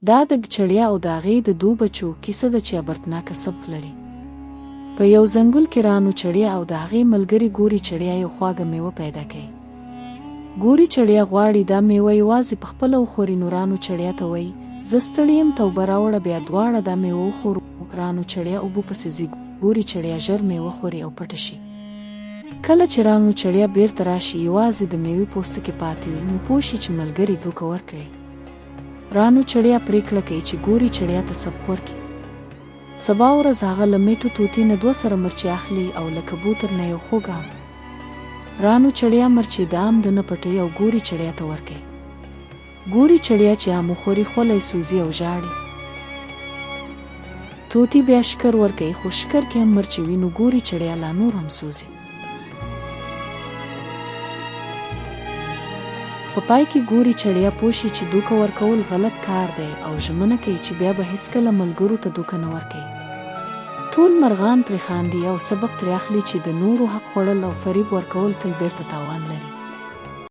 دا د چړیا او د هغې د دوو بچو کیسه ده چې عبرتناکه سبق لري. په یو ځنګل کې رانو چړیا او د هغې ملګري ګوري چړیا یو خواږه میوه پیدا کوي. ګوري چړیا غواړي دا میوه یوازې په خپله وخوري، نو رانو چړیا ته وایي زه ستړی یم، ته اوبه راوړه، بیا دواړه دا میوه وخورو. رانو چړیا اوبو پسې ځي، ګوري چړیا ژر میوه خوري او پټه شي. کله چې رانو چړیا بیرته راشي یوازې د میوې پوستکی پاتې وي، نو پوه شي چې ملګري دوکه ورکړي. رانو چړیا پریکړه کوي چې ګوري چړیا ته سبق ورکړي. سبا ورځ هغه له میټو طوطي نه 2 سره مرچې اخلي او له کبوتر نه یو خوږ ام. رانو چړیا مرچې د ام د نه پټوي او ګوري چړیا ته ورکوي. ګوري چړیا چې ام وخوري خوله یې سوځي او ژاړي. طوطي بیا شکر ورکوي، خو شکر کې هم مرچې وي، نو ګوري چړیا لا نور هم سوځي. په پای کې ګوري چړیا پوه شي چې دوکه ورکول غلط کار دی او ژمنه کوي چې بیا به هیڅکله ملګرو ته دوکه نه ورکوي. ټول مرغان پرې خاندي او سبق ترې اخلي چې د نورو حق خوړل او فریب ورکول تل بیرته تاوان لري.